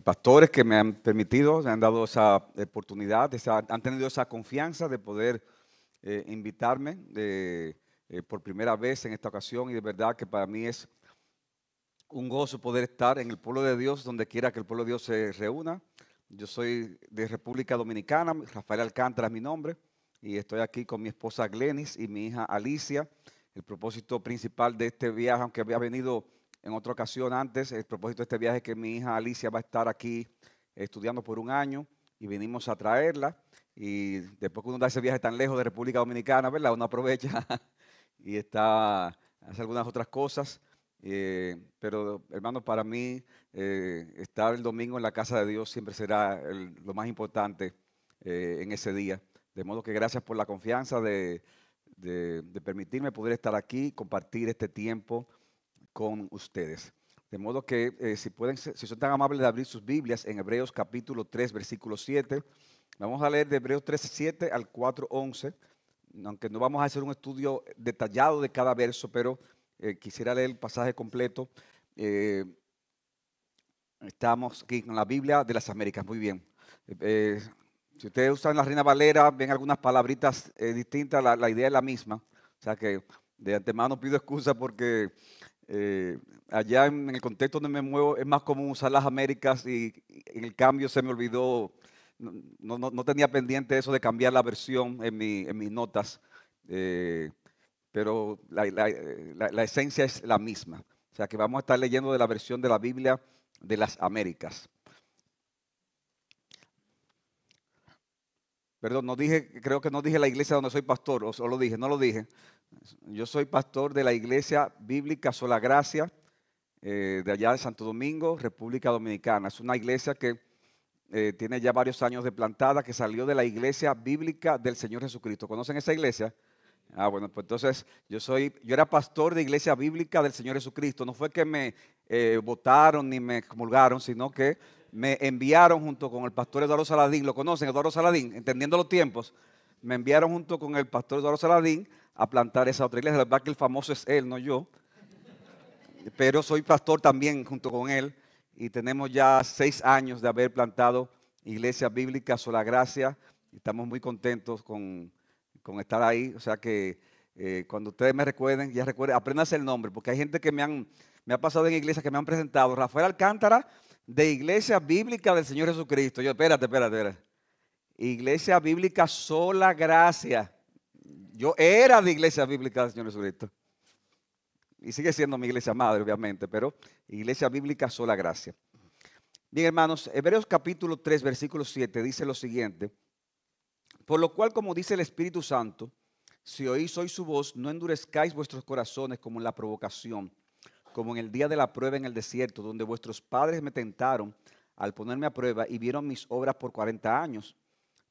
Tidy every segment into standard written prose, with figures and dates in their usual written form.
pastores que me han permitido, me han dado esa oportunidad, han tenido esa confianza de poder invitarme por primera vez en esta ocasión, y de verdad que para mí es un gozo poder estar en el pueblo de Dios, donde quiera que el pueblo de Dios se reúna. Yo soy de República Dominicana, Rafael Alcántara es mi nombre, y estoy aquí con mi esposa Glenis y mi hija Alicia. El propósito principal de este viaje, aunque había venido en otra ocasión antes, el propósito de este viaje es que mi hija Alicia va a estar aquí estudiando por un año y venimos a traerla. Y después que uno da ese viaje tan lejos de República Dominicana, ¿verdad? Uno aprovecha y hace algunas otras cosas. Pero hermano, para mí estar el domingo en la casa de Dios siempre será lo más importante en ese día. De modo que gracias por la confianza de permitirme poder estar aquí y compartir este tiempo con ustedes. De modo que si son tan amables de abrir sus Biblias en Hebreos capítulo 3, versículo 7, vamos a leer de Hebreos 3, 7 al 4, 11, aunque no vamos a hacer un estudio detallado de cada verso, pero quisiera leer el pasaje completo. Eh, Estamos aquí con la Biblia de las Américas, muy bien. Eh, si ustedes usan la Reina Valera, ven algunas palabritas distintas, la idea es la misma. O sea que de antemano pido excusa porque allá en el contexto donde me muevo es más común usar las Américas y en el cambio se me olvidó, no tenía pendiente eso de cambiar la versión en mis notas, eh, pero la esencia es la misma. O sea que vamos a estar leyendo de la versión de la Biblia de las Américas. Perdón, creo que no dije la iglesia donde soy pastor, o lo dije, no lo dije. Yo soy pastor de la Iglesia Bíblica Sola Gracia, de allá de Santo Domingo, República Dominicana. Es una iglesia que tiene ya varios años de plantada, que salió de la Iglesia Bíblica del Señor Jesucristo. ¿Conocen esa iglesia? Ah, bueno, pues entonces yo era pastor de Iglesia Bíblica del Señor Jesucristo. No fue que me votaron ni me comulgaron, sino que me enviaron junto con el pastor Eduardo Saladín. ¿Lo conocen, Eduardo Saladín? Entendiendo los tiempos. Me enviaron junto con el pastor Eduardo Saladín a plantar esa otra iglesia. La verdad que el famoso es él, no yo. Pero soy pastor también junto con él. Y tenemos ya 6 años de haber plantado Iglesia Bíblica Sola Gracia. Estamos muy contentos con estar ahí. O sea que cuando ustedes me recuerden, apréndanse el nombre, porque hay gente que me ha pasado en iglesias que me han presentado. Rafael Alcántara, de Iglesia Bíblica del Señor Jesucristo. Yo, espérate. Iglesia Bíblica Sola Gracia. Yo era de Iglesia Bíblica del Señor Jesucristo. Y sigue siendo mi iglesia madre, obviamente, pero Iglesia Bíblica Sola Gracia. Bien, hermanos, Hebreos capítulo 3, versículo 7 dice lo siguiente: por lo cual, como dice el Espíritu Santo, si oís hoy su voz, no endurezcáis vuestros corazones como en la provocación, como en el día de la prueba en el desierto, donde vuestros padres me tentaron al ponerme a prueba y vieron mis obras por 40 años.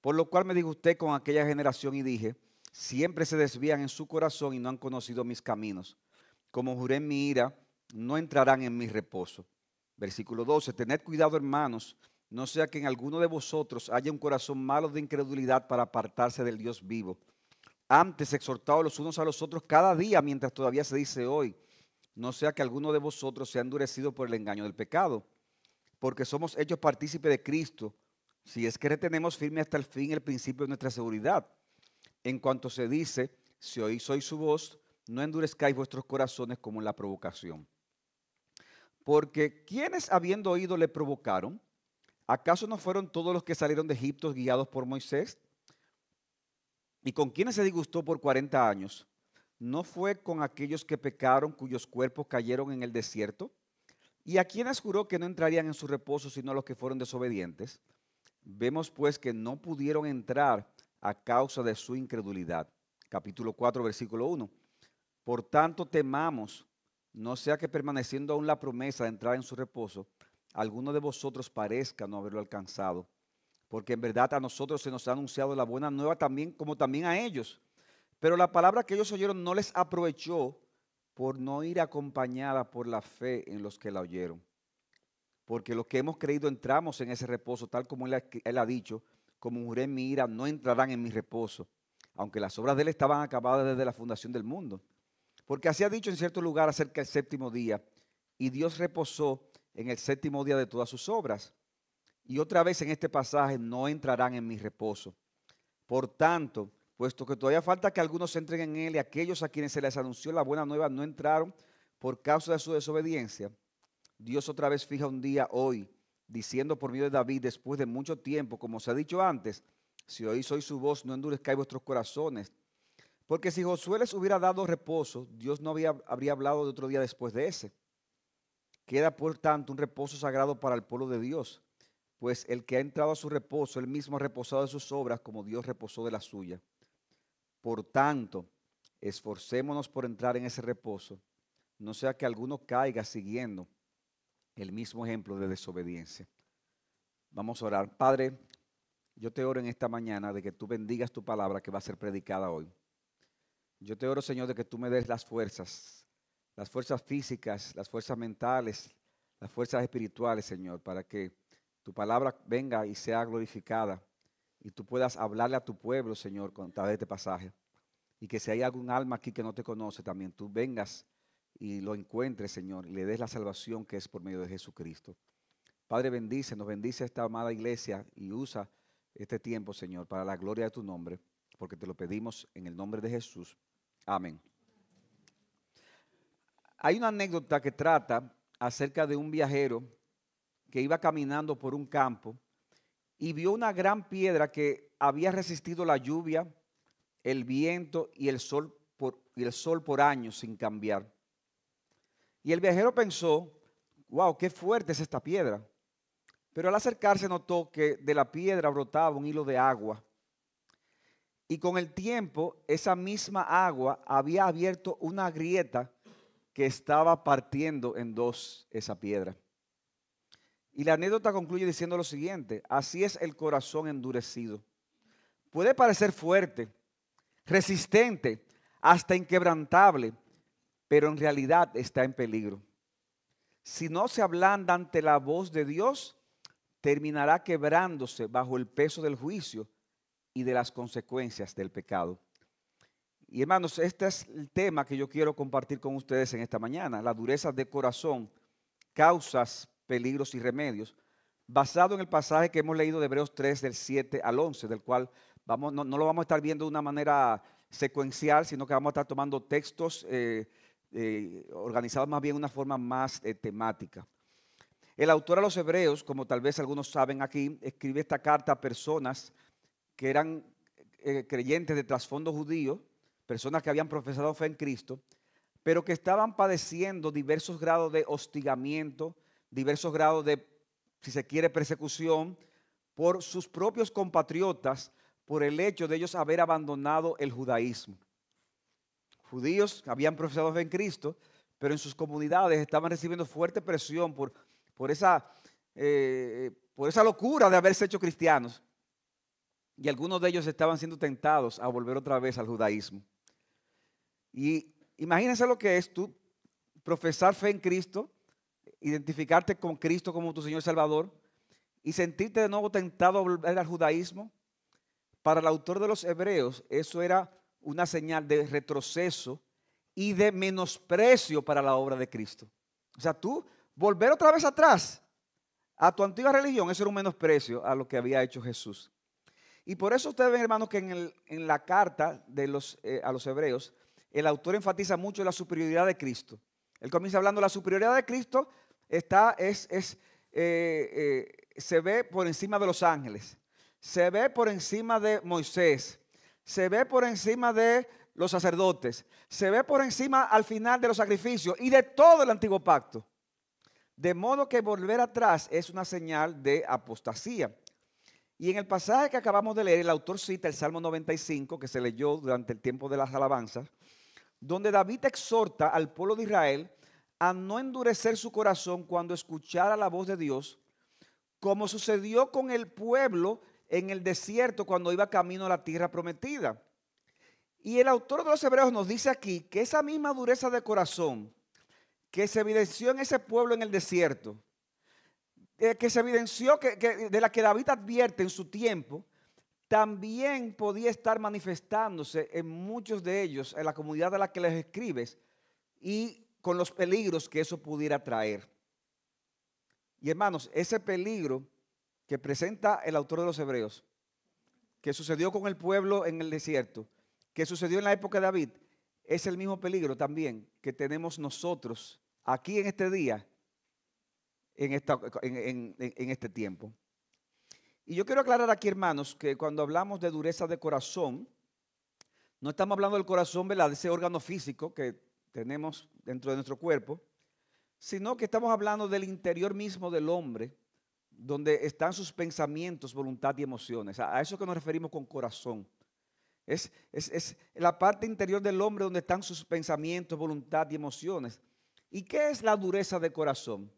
Por lo cual me disgusté con aquella generación y dije, siempre se desvían en su corazón y no han conocido mis caminos. Como juré en mi ira, no entrarán en mi reposo. Versículo 12, tened cuidado, hermanos, no sea que en alguno de vosotros haya un corazón malo de incredulidad para apartarse del Dios vivo. Antes, exhortaos los unos a los otros cada día, mientras todavía se dice hoy, no sea que alguno de vosotros sea endurecido por el engaño del pecado, porque somos hechos partícipes de Cristo, si es que retenemos firme hasta el fin el principio de nuestra seguridad. En cuanto se dice, si oís hoy su voz, no endurezcáis vuestros corazones como en la provocación. Porque quienes habiendo oído le provocaron, ¿acaso no fueron todos los que salieron de Egipto guiados por Moisés? ¿Y con quienes se disgustó por 40 años? ¿No fue con aquellos que pecaron, cuyos cuerpos cayeron en el desierto? ¿Y a quienes juró que no entrarían en su reposo sino a los que fueron desobedientes? Vemos pues que no pudieron entrar a causa de su incredulidad. Capítulo 4, versículo 1. Por tanto temamos, no sea que permaneciendo aún la promesa de entrar en su reposo, alguno de vosotros parezca no haberlo alcanzado. Porque en verdad a nosotros se nos ha anunciado la buena nueva también, como también a ellos. Pero la palabra que ellos oyeron no les aprovechó por no ir acompañada por la fe en los que la oyeron. Porque los que hemos creído entramos en ese reposo, tal como él ha dicho, como juré en mi ira, no entrarán en mi reposo, aunque las obras de él estaban acabadas desde la fundación del mundo. Porque así ha dicho en cierto lugar acerca del séptimo día, y Dios reposó en el séptimo día de todas sus obras. Y otra vez en este pasaje, no entrarán en mi reposo. Por tanto, puesto que todavía falta que algunos entren en él y aquellos a quienes se les anunció la buena nueva no entraron por causa de su desobediencia, Dios otra vez fija un día hoy, diciendo por medio de David, después de mucho tiempo, como se ha dicho antes, si oís hoy su voz, no endurezcáis vuestros corazones. Porque si Josué les hubiera dado reposo, Dios no habría hablado de otro día después de ese. Queda por tanto un reposo sagrado para el pueblo de Dios, pues el que ha entrado a su reposo, él mismo ha reposado de sus obras como Dios reposó de la suya. Por tanto, esforcémonos por entrar en ese reposo, no sea que alguno caiga siguiendo el mismo ejemplo de desobediencia. Vamos a orar. Padre, yo te oro en esta mañana de que tú bendigas tu palabra que va a ser predicada hoy. Yo te oro, Señor, de que tú me des las fuerzas físicas, las fuerzas mentales, las fuerzas espirituales, Señor, para que tu palabra venga y sea glorificada y tú puedas hablarle a tu pueblo, Señor, con través de este pasaje. Y que si hay algún alma aquí que no te conoce, también tú vengas y lo encuentres, Señor, y le des la salvación que es por medio de Jesucristo. Padre, nos bendice esta amada iglesia y usa este tiempo, Señor, para la gloria de tu nombre, porque te lo pedimos en el nombre de Jesús. Amén. Hay una anécdota que trata acerca de un viajero que iba caminando por un campo y vio una gran piedra que había resistido la lluvia, el viento y el sol por años sin cambiar. Y el viajero pensó, wow, qué fuerte es esta piedra. Pero al acercarse notó que de la piedra brotaba un hilo de agua. Y con el tiempo, esa misma agua había abierto una grieta que estaba partiendo en dos esa piedra. Y la anécdota concluye diciendo lo siguiente: así es el corazón endurecido. Puede parecer fuerte, resistente, hasta inquebrantable, pero en realidad está en peligro. Si no se ablanda ante la voz de Dios, terminará quebrándose bajo el peso del juicio y de las consecuencias del pecado. Y hermanos, este es el tema que yo quiero compartir con ustedes en esta mañana: la dureza de corazón, causas, peligros y remedios, basado en el pasaje que hemos leído de Hebreos 3 del 7 al 11, del cual no lo vamos a estar viendo de una manera secuencial, sino que vamos a estar tomando textos organizados más bien de una forma más temática. El autor a los Hebreos, como tal vez algunos saben aquí, escribe esta carta a personas que eran creyentes de trasfondo judío, personas que habían profesado fe en Cristo, pero que estaban padeciendo diversos grados de hostigamiento, diversos grados de, si se quiere, persecución por sus propios compatriotas, por el hecho de ellos haber abandonado el judaísmo. Judíos que habían profesado fe en Cristo, pero en sus comunidades estaban recibiendo fuerte presión por esa locura de haberse hecho cristianos. Y algunos de ellos estaban siendo tentados a volver otra vez al judaísmo. Y imagínense lo que es tú profesar fe en Cristo, identificarte con Cristo como tu Señor y Salvador y sentirte de nuevo tentado a volver al judaísmo. Para el autor de los Hebreos, eso era una señal de retroceso y de menosprecio para la obra de Cristo. O sea, tú volver otra vez atrás a tu antigua religión, eso era un menosprecio a lo que había hecho Jesús. Y por eso ustedes ven, hermanos, que en la carta a los Hebreos, el autor enfatiza mucho la superioridad de Cristo. Él comienza hablando de la superioridad de Cristo, se ve por encima de los ángeles, se ve por encima de Moisés, se ve por encima de los sacerdotes, se ve por encima al final de los sacrificios y de todo el antiguo pacto. De modo que volver atrás es una señal de apostasía. Y en el pasaje que acabamos de leer, el autor cita el Salmo 95, que se leyó durante el tiempo de las alabanzas, donde David exhorta al pueblo de Israel a no endurecer su corazón cuando escuchara la voz de Dios, como sucedió con el pueblo en el desierto cuando iba camino a la tierra prometida. Y el autor de los Hebreos nos dice aquí que esa misma dureza de corazón que se evidenció en ese pueblo en el desierto, que se evidenció de la que David advierte en su tiempo, también podía estar manifestándose en muchos de ellos, en la comunidad a la que les escribes, y con los peligros que eso pudiera traer. Y hermanos, ese peligro que presenta el autor de los Hebreos, que sucedió con el pueblo en el desierto, que sucedió en la época de David, es el mismo peligro también que tenemos nosotros aquí en este día, en este tiempo. Y yo quiero aclarar aquí, hermanos, que cuando hablamos de dureza de corazón, no estamos hablando del corazón, ¿verdad?, de ese órgano físico que tenemos dentro de nuestro cuerpo, sino que estamos hablando del interior mismo del hombre, donde están sus pensamientos, voluntad y emociones. A eso que nos referimos con corazón. Es la parte interior del hombre donde están sus pensamientos, voluntad y emociones. ¿Y qué es la dureza de corazón?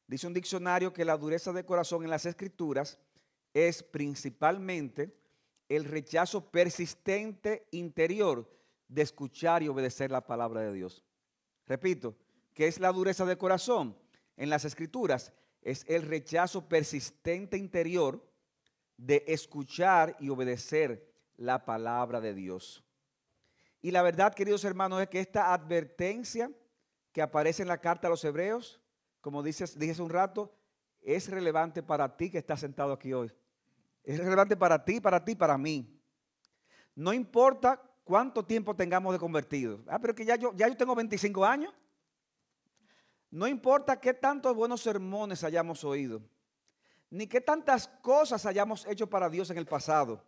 Dice un diccionario que la dureza de corazón en las Escrituras es principalmente el rechazo persistente interior de escuchar y obedecer la palabra de Dios. Repito, ¿qué es la dureza de corazón? En las Escrituras es el rechazo persistente interior de escuchar y obedecer la palabra de Dios. Y la verdad, queridos hermanos, es que esta advertencia que aparece en la carta a los Hebreos, como dije hace un rato, es relevante para ti que estás sentado aquí hoy. Es relevante para ti, para mí. No importa cuánto tiempo tengamos de convertidos. Pero que ya yo tengo 25 años. No importa qué tantos buenos sermones hayamos oído, ni qué tantas cosas hayamos hecho para Dios en el pasado.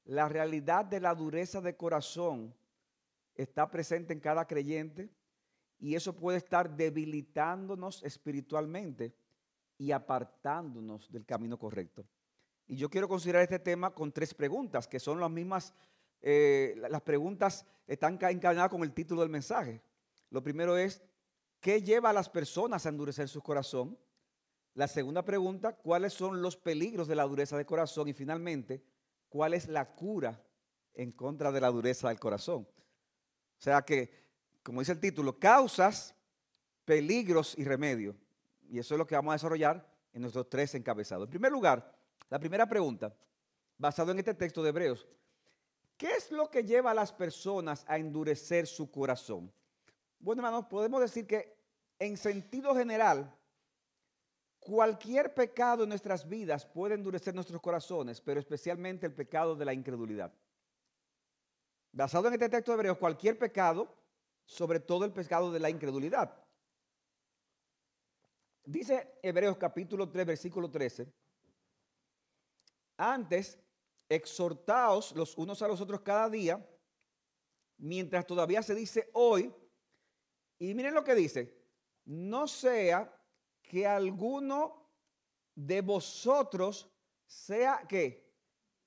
La realidad de la dureza de corazón está presente en cada creyente y eso puede estar debilitándonos espiritualmente y apartándonos del camino correcto. Y yo quiero considerar este tema con 3 preguntas, que son las mismas, las preguntas están encadenadas con el título del mensaje. Lo primero es, ¿qué lleva a las personas a endurecer su corazón? La segunda pregunta, ¿cuáles son los peligros de la dureza de corazón? Y finalmente, ¿cuál es la cura en contra de la dureza del corazón? O sea que, como dice el título, causas, peligros y remedios. Y eso es lo que vamos a desarrollar en nuestros 3 encabezados. En primer lugar, la primera pregunta, basado en este texto de Hebreos, ¿qué es lo que lleva a las personas a endurecer su corazón? Bueno, hermanos, podemos decir que en sentido general, cualquier pecado en nuestras vidas puede endurecer nuestros corazones, pero especialmente el pecado de la incredulidad. Basado en este texto de Hebreos, cualquier pecado, sobre todo el pecado de la incredulidad. Dice Hebreos capítulo 3, versículo 13, antes, exhortaos los unos a los otros cada día, mientras todavía se dice hoy, y miren lo que dice, no sea que alguno de vosotros sea que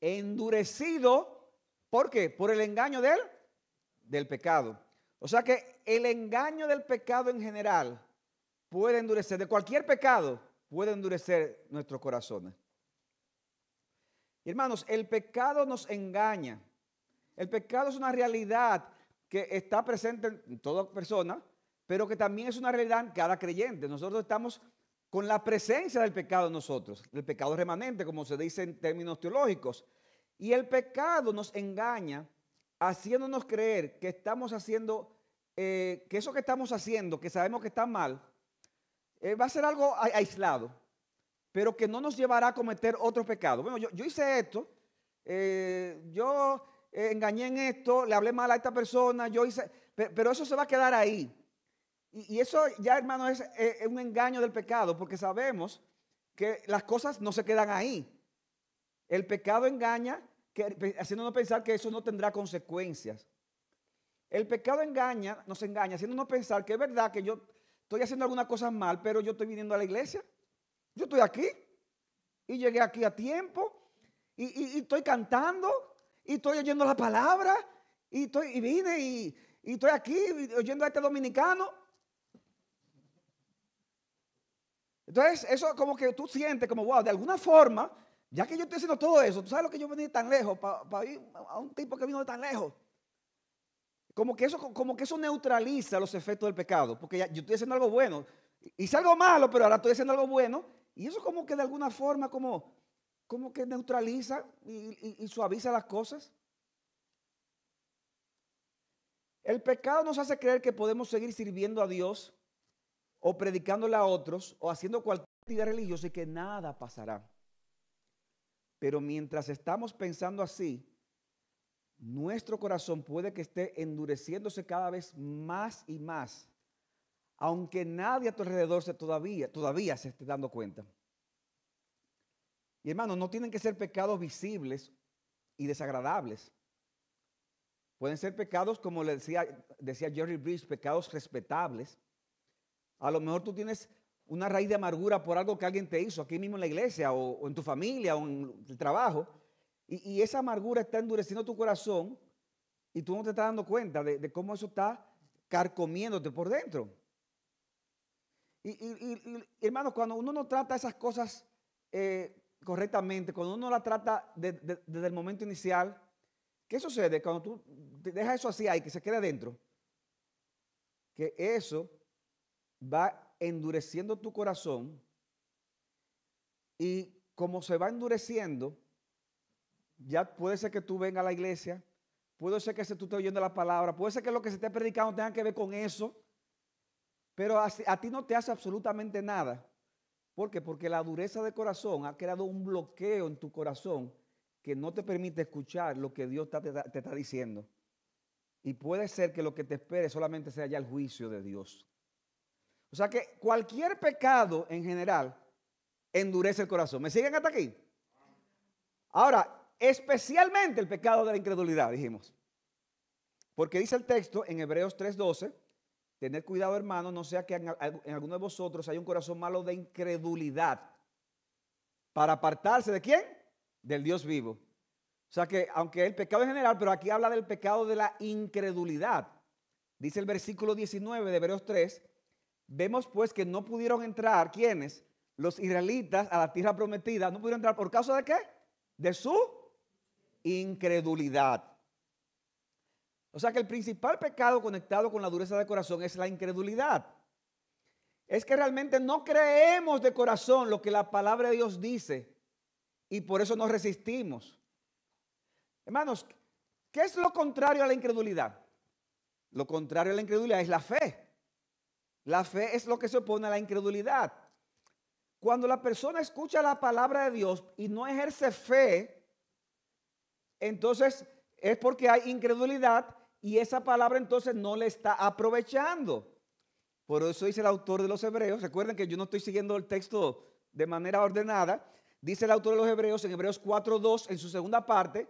endurecido, ¿por qué? Por el engaño del pecado. O sea que el engaño del pecado en general puede endurecer, de cualquier pecado puede endurecer nuestros corazones. Y hermanos, el pecado nos engaña. El pecado es una realidad que está presente en toda persona, pero que también es una realidad en cada creyente. Nosotros estamos con la presencia del pecado en nosotros, el pecado remanente, como se dice en términos teológicos. Y el pecado nos engaña haciéndonos creer que estamos haciendo, que eso que estamos haciendo, que sabemos que está mal, va a ser algo aislado, pero que no nos llevará a cometer otro pecado. Bueno, yo hice esto, yo engañé en esto, le hablé mal a esta persona, yo hice, pero eso se va a quedar ahí. Y eso ya, hermano, es un engaño del pecado, porque sabemos que las cosas no se quedan ahí. El pecado engaña, haciéndonos pensar que eso no tendrá consecuencias. El pecado nos engaña, haciéndonos pensar que es verdad que yo estoy haciendo algunas cosas mal, pero yo estoy viniendo a la iglesia. Yo estoy aquí y llegué aquí a tiempo y estoy cantando y estoy oyendo la palabra y vine y estoy aquí oyendo a este dominicano. Entonces eso como que tú sientes como, wow, de alguna forma, ya que yo estoy haciendo todo eso, tú sabes lo que yo vení tan lejos para ir a un tipo que vino de tan lejos. Como que eso neutraliza los efectos del pecado, porque ya, yo estoy haciendo algo bueno. Hice algo malo, pero ahora estoy haciendo algo bueno. Y eso como que de alguna forma como que neutraliza y suaviza las cosas. El pecado nos hace creer que podemos seguir sirviendo a Dios o predicándole a otros o haciendo cualquier actividad religiosa y que nada pasará. Pero mientras estamos pensando así, nuestro corazón puede que esté endureciéndose cada vez más y más, aunque nadie a tu alrededor todavía se esté dando cuenta. Y hermanos, no tienen que ser pecados visibles y desagradables. Pueden ser pecados, como le decía Jerry Bridge, pecados respetables. A lo mejor tú tienes una raíz de amargura por algo que alguien te hizo aquí mismo en la iglesia o en tu familia o en el trabajo. Y esa amargura está endureciendo tu corazón y tú no te estás dando cuenta de cómo eso está carcomiéndote por dentro. Y hermanos, cuando uno no trata esas cosas correctamente, cuando uno la trata desde el momento inicial, ¿qué sucede? Cuando tú dejas eso así ahí, que se quede adentro, que eso va endureciendo tu corazón y como se va endureciendo, ya puede ser que tú vengas a la iglesia, puede ser que tú estés oyendo la palabra, puede ser que lo que se esté predicando tenga que ver con eso, pero a ti no te hace absolutamente nada. ¿Por qué? Porque la dureza de corazón ha creado un bloqueo en tu corazón que no te permite escuchar lo que Dios te está diciendo. Y puede ser que lo que te espere solamente sea ya el juicio de Dios. O sea que cualquier pecado en general endurece el corazón. ¿Me siguen hasta aquí? Ahora, especialmente el pecado de la incredulidad, dijimos. Porque dice el texto en Hebreos 3:12, tened cuidado, hermano, no sea que en alguno de vosotros haya un corazón malo de incredulidad, para apartarse ¿de quién? Del Dios vivo. O sea que, aunque el pecado en general, pero aquí habla del pecado de la incredulidad. Dice el versículo 19 de Hebreos 3, vemos pues que no pudieron entrar, ¿quiénes? Los israelitas a la tierra prometida, no pudieron entrar ¿por causa de qué? De su incredulidad. O sea que el principal pecado conectado con la dureza de corazón es la incredulidad. Es que realmente no creemos de corazón lo que la palabra de Dios dice y por eso nos resistimos. Hermanos, ¿qué es lo contrario a la incredulidad? Lo contrario a la incredulidad es la fe. La fe es lo que se opone a la incredulidad. Cuando la persona escucha la palabra de Dios y no ejerce fe, entonces es porque hay incredulidad y esa palabra entonces no le está aprovechando. Por eso dice el autor de los Hebreos, recuerden que yo no estoy siguiendo el texto de manera ordenada, dice el autor de los Hebreos en Hebreos 4:2 en su segunda parte,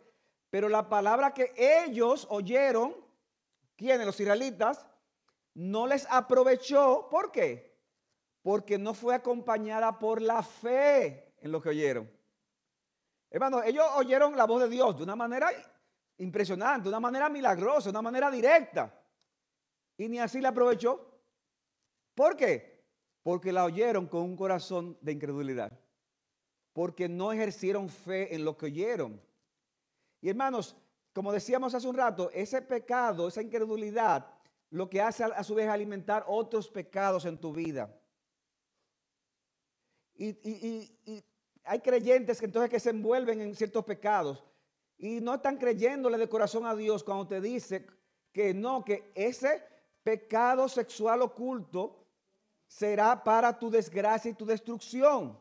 pero la palabra que ellos oyeron, ¿quiénes? Los israelitas, no les aprovechó. ¿Por qué? Porque no fue acompañada por la fe en lo que oyeron. Hermanos, ellos oyeron la voz de Dios de una manera impresionante, de una manera milagrosa, de una manera directa. Y ni así la aprovechó. ¿Por qué? Porque la oyeron con un corazón de incredulidad. Porque no ejercieron fe en lo que oyeron. Y hermanos, como decíamos hace un rato, ese pecado, esa incredulidad, lo que hace a su vez alimentar otros pecados en tu vida. Y hay creyentes que entonces que se envuelven en ciertos pecados y no están creyéndole de corazón a Dios cuando te dice que no, que ese pecado sexual oculto será para tu desgracia y tu destrucción.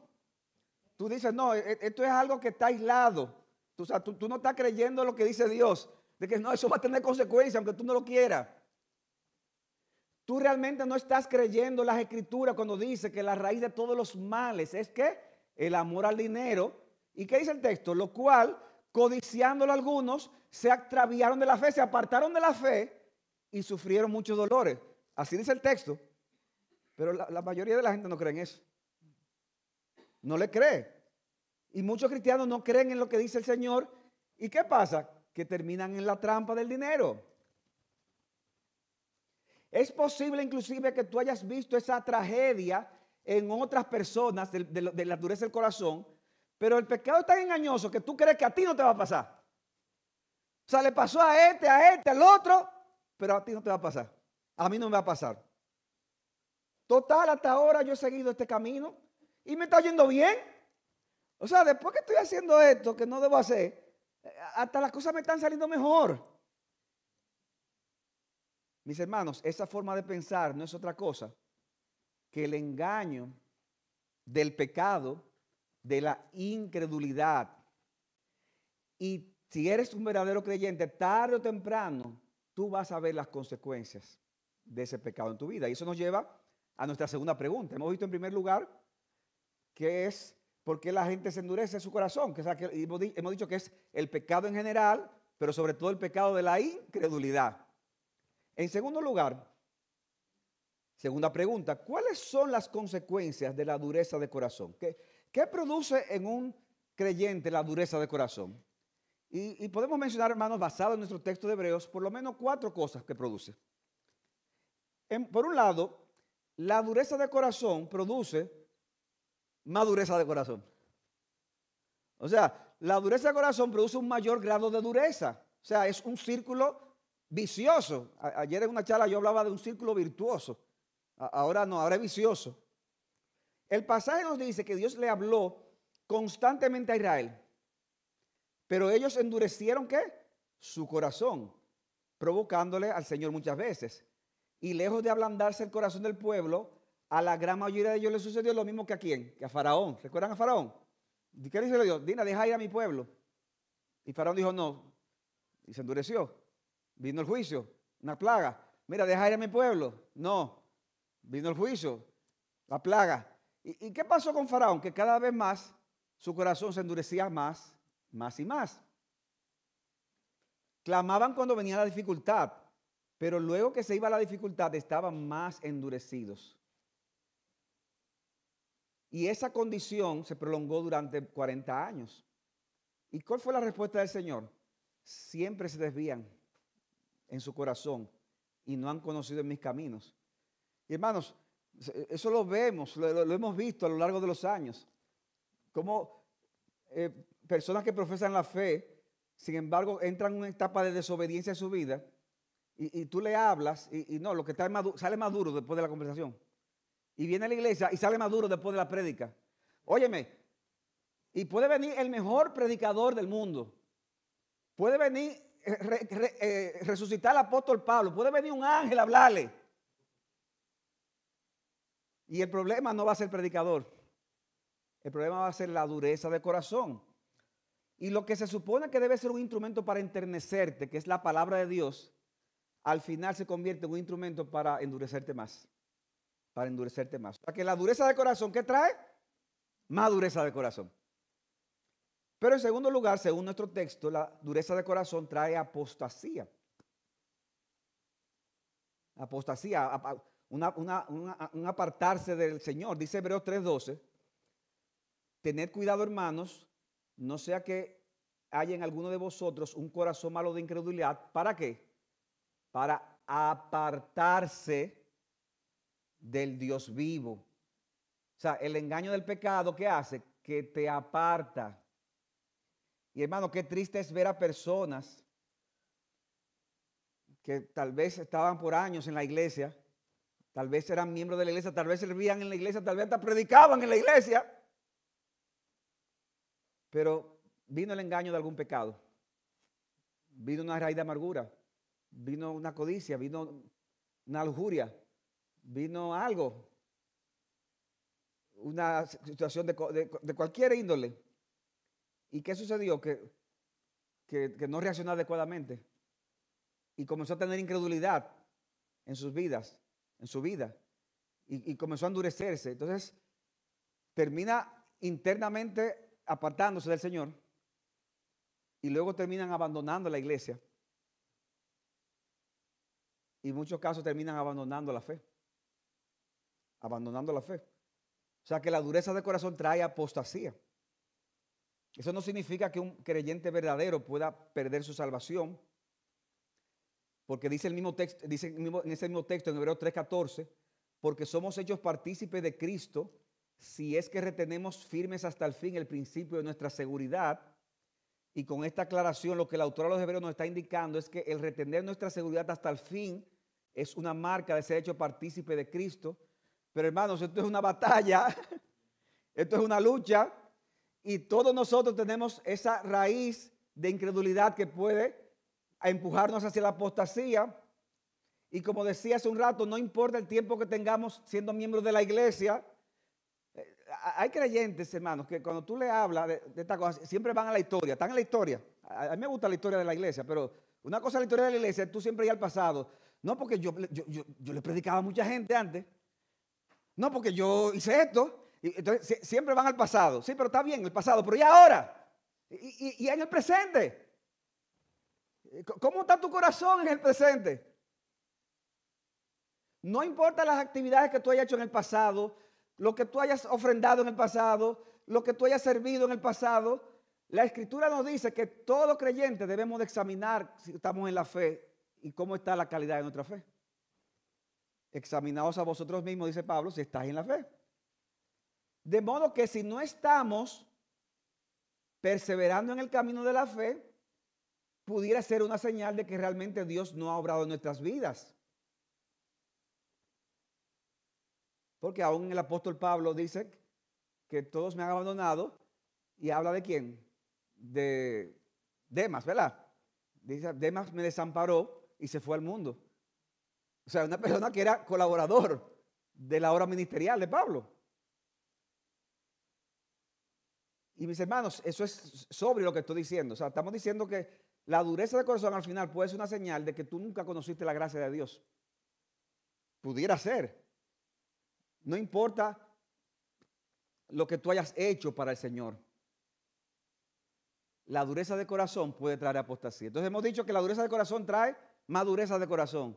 Tú dices, no, esto es algo que está aislado. Tú no estás creyendo lo que dice Dios, de que no, eso va a tener consecuencias aunque tú no lo quieras. Tú realmente no estás creyendo las escrituras cuando dice que la raíz de todos los males es que el amor al dinero. ¿Y qué dice el texto? Lo cual, codiciándolo algunos, se extraviaron de la fe, se apartaron de la fe y sufrieron muchos dolores. Así dice el texto. Pero la mayoría de la gente no cree en eso. No le cree. Y muchos cristianos no creen en lo que dice el Señor. ¿Y qué pasa? Que terminan en la trampa del dinero. Es posible inclusive que tú hayas visto esa tragedia en otras personas de la dureza del corazón, pero el pecado es tan engañoso que tú crees que a ti no te va a pasar. O sea, le pasó a este, al otro, pero a ti no te va a pasar. A mí no me va a pasar. Total, hasta ahora yo he seguido este camino y me está yendo bien. O sea, después que estoy haciendo esto que no debo hacer, hasta las cosas me están saliendo mejor. Mis hermanos, esa forma de pensar no es otra cosa que el engaño del pecado, de la incredulidad. Y si eres un verdadero creyente, tarde o temprano, tú vas a ver las consecuencias de ese pecado en tu vida. Y eso nos lleva a nuestra segunda pregunta. Hemos visto en primer lugar que es por qué la gente se endurece en su corazón. Que hemos dicho que es el pecado en general, pero sobre todo el pecado de la incredulidad. En segundo lugar, segunda pregunta, ¿cuáles son las consecuencias de la dureza de corazón? ¿Qué produce en un creyente la dureza de corazón? Y podemos mencionar, hermanos, basado en nuestro texto de Hebreos, por lo menos 4 cosas que produce. Por un lado, la dureza de corazón produce más dureza de corazón. O sea, la dureza de corazón produce un mayor grado de dureza. O sea, es un círculo vicioso. Ayer en una charla yo hablaba de un círculo virtuoso. Ahora no, ahora es vicioso. El pasaje nos dice que Dios le habló constantemente a Israel. Pero ellos endurecieron, ¿qué? Su corazón, provocándole al Señor muchas veces. Y lejos de ablandarse el corazón del pueblo, a la gran mayoría de ellos le sucedió lo mismo que a quién, que a Faraón. ¿Recuerdan a Faraón? ¿Qué dice Dios? Dina, deja ir a mi pueblo. Y Faraón dijo no. Y se endureció. Vino el juicio, una plaga. Mira, deja ir a mi pueblo. No. Vino el juicio, la plaga. ¿Y qué pasó con Faraón? Que cada vez más su corazón se endurecía más y más. Clamaban cuando venía la dificultad, pero luego que se iba la dificultad estaban más endurecidos. Y esa condición se prolongó durante 40 años. ¿Y cuál fue la respuesta del Señor? Siempre se desvían en su corazón y no han conocido en mis caminos. Y hermanos, eso lo vemos, lo hemos visto a lo largo de los años. Como personas que profesan la fe, sin embargo, entran en una etapa de desobediencia en su vida y tú le hablas y no, lo que está sale maduro después de la conversación. Y viene a la iglesia y sale maduro después de la prédica. Óyeme, y puede venir el mejor predicador del mundo. Puede venir, resucitar al apóstol Pablo. Puede venir un ángel a hablarle. Y el problema no va a ser el predicador. El problema va a ser la dureza de corazón. Y lo que se supone que debe ser un instrumento para enternecerte, que es la palabra de Dios, al final se convierte en un instrumento para endurecerte más. Para endurecerte más. O sea que la dureza de corazón, ¿qué trae? Más dureza de corazón. Pero en segundo lugar, según nuestro texto, la dureza de corazón trae apostasía. Apostasía, un apartarse del Señor. Dice Hebreos 3:12, tened cuidado, hermanos, no sea que haya en alguno de vosotros un corazón malo de incredulidad. ¿Para qué? Para apartarse del Dios vivo. O sea, el engaño del pecado, ¿qué hace? Que te aparta. Y hermano, qué triste es ver a personas que tal vez estaban por años en la iglesia, tal vez eran miembros de la iglesia, tal vez servían en la iglesia, tal vez hasta predicaban en la iglesia, pero vino el engaño de algún pecado, vino una raíz de amargura, vino una codicia, vino una lujuria, vino algo, una situación de cualquier índole. ¿Y qué sucedió? Que no reaccionó adecuadamente y comenzó a tener incredulidad en sus vidas, en su vida, y comenzó a endurecerse. Entonces termina internamente apartándose del Señor y luego terminan abandonando la iglesia y en muchos casos terminan abandonando la fe. Abandonando la fe. O sea que la dureza de corazón trae apostasía. Eso no significa que un creyente verdadero pueda perder su salvación, porque dice el mismo texto, dice en ese mismo texto en Hebreos 3:14, porque somos hechos partícipes de Cristo si es que retenemos firmes hasta el fin el principio de nuestra seguridad. Y con esta aclaración lo que el autor de los Hebreos nos está indicando es que el retener nuestra seguridad hasta el fin es una marca de ser hecho partícipe de Cristo. Pero hermanos, esto es una batalla, esto es una lucha. Y todos nosotros tenemos esa raíz de incredulidad que puede empujarnos hacia la apostasía. Y como decía hace un rato, no importa el tiempo que tengamos siendo miembros de la iglesia. Hay creyentes, hermanos, que cuando tú le hablas de estas cosas, siempre van a la historia, están en la historia. A mí me gusta la historia de la iglesia, pero una cosa es la historia de la iglesia, tú siempre ir al pasado. No porque yo le predicaba a mucha gente antes. No porque yo hice esto. Y entonces siempre van al pasado. Sí, pero está bien, el pasado. Pero ¿y ahora? Y en el presente. ¿Cómo está tu corazón en el presente? No importa las actividades que tú hayas hecho en el pasado, lo que tú hayas ofrendado en el pasado, lo que tú hayas servido en el pasado. La Escritura nos dice que todo creyente debemos de examinar si estamos en la fe y cómo está la calidad de nuestra fe. Examinaos a vosotros mismos, dice Pablo, si estáis en la fe. De modo que si no estamos perseverando en el camino de la fe, pudiera ser una señal de que realmente Dios no ha obrado en nuestras vidas. Porque aún el apóstol Pablo dice que todos me han abandonado y habla de quién, de Demas, ¿verdad? Dice, Demas me desamparó y se fue al mundo. O sea, una persona que era colaborador de la obra ministerial de Pablo. Y mis hermanos, eso es sobre lo que estoy diciendo. O sea, estamos diciendo que la dureza de corazón al final puede ser una señal de que tú nunca conociste la gracia de Dios. Pudiera ser. No importa lo que tú hayas hecho para el Señor. La dureza de corazón puede traer apostasía. Entonces hemos dicho que la dureza de corazón trae más dureza de corazón.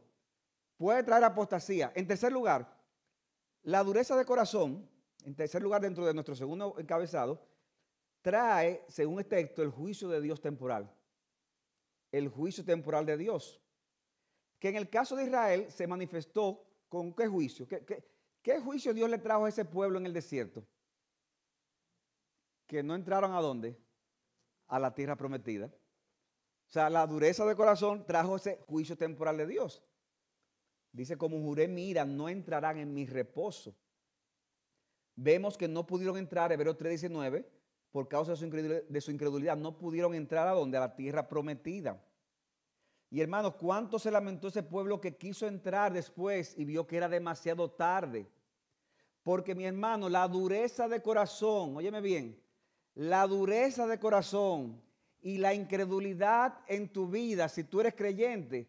Puede traer apostasía. En tercer lugar, la dureza de corazón, en tercer lugar dentro de nuestro segundo encabezado, trae, según este texto, el juicio de Dios temporal. El juicio temporal de Dios. Que en el caso de Israel se manifestó con ¿qué juicio? ¿Qué juicio Dios le trajo a ese pueblo en el desierto? Que no entraron ¿a dónde? A la tierra prometida. O sea, la dureza de corazón trajo ese juicio temporal de Dios. Dice, como juré, mira, no entrarán en mi reposo. Vemos que no pudieron entrar, Hebreos 3:19, por causa de su incredulidad. No pudieron entrar ¿a dónde? A la tierra prometida. Y hermanos, ¿cuánto se lamentó ese pueblo que quiso entrar después y vio que era demasiado tarde? Porque mi hermano, la dureza de corazón, óyeme bien, la dureza de corazón y la incredulidad en tu vida, si tú eres creyente,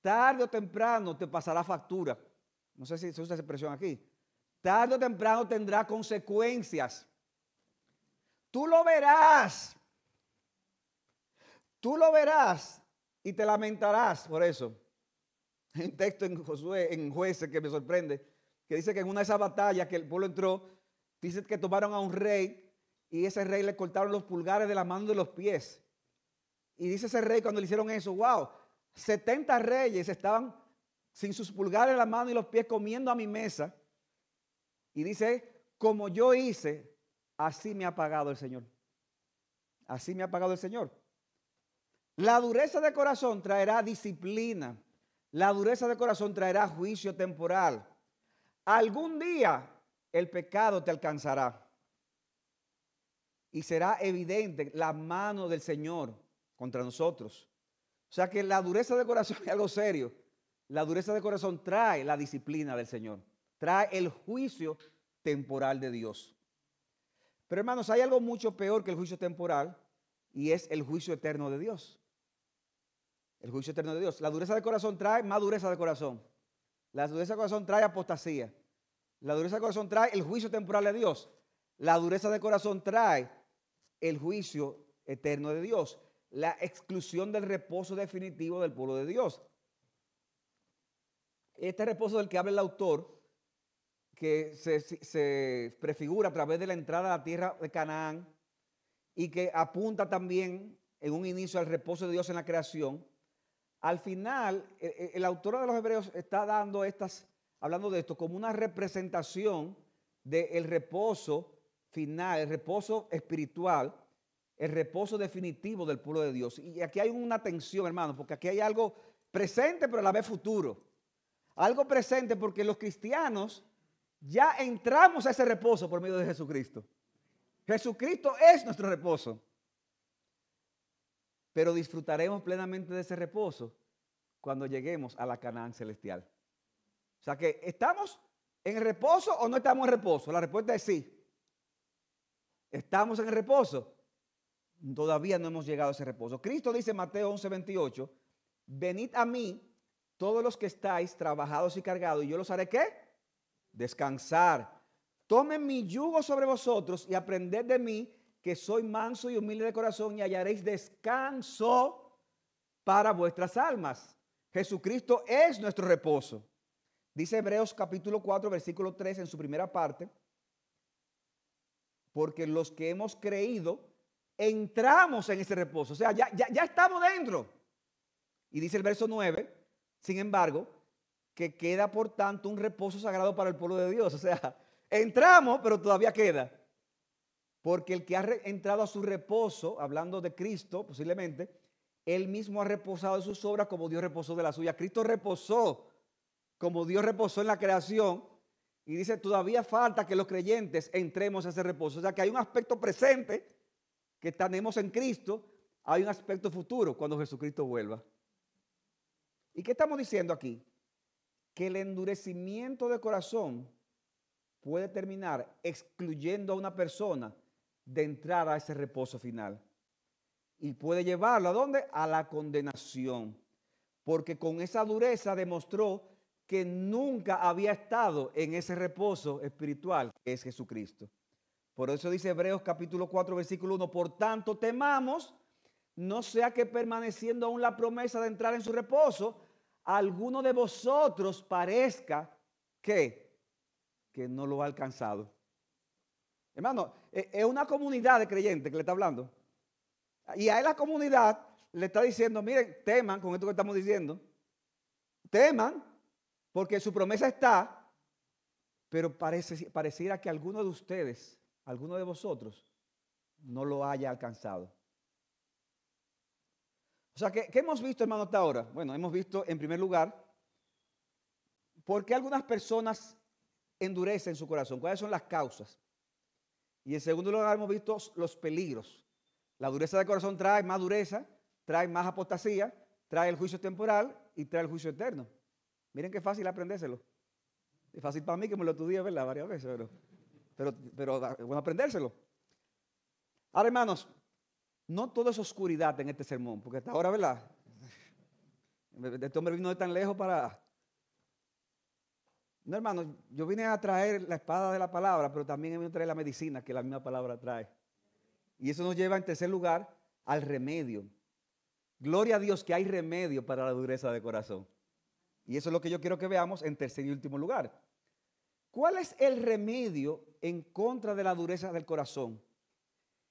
tarde o temprano te pasará factura. No sé si se usa esa expresión aquí. Tarde o temprano tendrá consecuencias. Tú lo verás. Tú lo verás y te lamentarás por eso. Hay un texto en Josué, en Jueces, que me sorprende, que dice que en una de esas batallas que el pueblo entró, dice que tomaron a un rey y ese rey le cortaron los pulgares de la mano y de los pies. Y dice ese rey cuando le hicieron eso, wow, 70 reyes estaban sin sus pulgares de la mano y los pies comiendo a mi mesa. Y dice, como yo hice, así me ha pagado el Señor. Así me ha pagado el Señor. La dureza de corazón traerá disciplina. La dureza de corazón traerá juicio temporal. Algún día el pecado te alcanzará. Y será evidente la mano del Señor contra nosotros. O sea que la dureza de corazón es algo serio. La dureza de corazón trae la disciplina del Señor. Trae el juicio temporal de Dios. Pero hermanos, hay algo mucho peor que el juicio temporal y es el juicio eterno de Dios. El juicio eterno de Dios. La dureza de corazón trae más dureza de corazón. La dureza de corazón trae apostasía. La dureza de corazón trae el juicio temporal de Dios. La dureza de corazón trae el juicio eterno de Dios. La exclusión del reposo definitivo del pueblo de Dios. Este reposo del que habla el autor, que se prefigura a través de la entrada a la tierra de Canaán y que apunta también en un inicio al reposo de Dios en la creación. Al final, el autor de los Hebreos está hablando de esto como una representación del reposo final, el reposo espiritual, el reposo definitivo del pueblo de Dios. Y aquí hay una tensión, hermano, porque aquí hay algo presente, pero a la vez futuro. Algo presente porque los cristianos ya entramos a ese reposo por medio de Jesucristo. Jesucristo es nuestro reposo. Pero disfrutaremos plenamente de ese reposo cuando lleguemos a la Canaán celestial. O sea que, ¿estamos en el reposo o no estamos en reposo? La respuesta es sí. ¿Estamos en el reposo? Todavía no hemos llegado a ese reposo. Cristo dice en Mateo 11:28, venid a mí todos los que estáis trabajados y cargados, y yo los haré ¿qué? Descansar. Tomen mi yugo sobre vosotros y aprended de mí, que soy manso y humilde de corazón, y hallaréis descanso para vuestras almas. Jesucristo es nuestro reposo. Dice Hebreos capítulo 4, versículo 3 en su primera parte, porque los que hemos creído entramos en ese reposo. O sea, ya estamos dentro. Y dice el verso 9, sin embargo, que queda por tanto un reposo sagrado para el pueblo de Dios. O sea, entramos, pero todavía queda. Porque el que ha entrado a su reposo, hablando de Cristo posiblemente, él mismo ha reposado de sus obras como Dios reposó de la suya. Cristo reposó como Dios reposó en la creación. Y dice, todavía falta que los creyentes entremos a ese reposo. O sea, que hay un aspecto presente que tenemos en Cristo, hay un aspecto futuro cuando Jesucristo vuelva. ¿Y qué estamos diciendo aquí? Que el endurecimiento de corazón puede terminar excluyendo a una persona de entrar a ese reposo final. Y puede llevarlo ¿a dónde? A la condenación. Porque con esa dureza demostró que nunca había estado en ese reposo espiritual que es Jesucristo. Por eso dice Hebreos capítulo 4, versículo 1, por tanto temamos, no sea que permaneciendo aún la promesa de entrar en su reposo, alguno de vosotros parezca que no lo ha alcanzado. Hermano, es una comunidad de creyentes que le está hablando. Y a la comunidad le está diciendo, miren, teman con esto que estamos diciendo. Teman porque su promesa está, pero pareciera que alguno de ustedes, alguno de vosotros, no lo haya alcanzado. O sea, ¿qué hemos visto, hermano, hasta ahora? Bueno, hemos visto, en primer lugar, por qué algunas personas endurecen su corazón. ¿Cuáles son las causas? Y en segundo lugar, hemos visto los peligros. La dureza del corazón trae más dureza, trae más apostasía, trae el juicio temporal y trae el juicio eterno. Miren qué fácil aprendérselo. Es fácil para mí que me lo estudié, ¿verdad? Varias veces, pero es bueno aprendérselo. Ahora, hermanos, no todo es oscuridad en este sermón, porque hasta ahora, ¿verdad? Este hombre vino de tan lejos para... No, hermano, yo vine a traer la espada de la palabra, pero también vine a traer la medicina que la misma palabra trae. Y eso nos lleva en tercer lugar al remedio. Gloria a Dios que hay remedio para la dureza de corazón. Y eso es lo que yo quiero que veamos en tercer y último lugar. ¿Cuál es el remedio en contra de la dureza del corazón?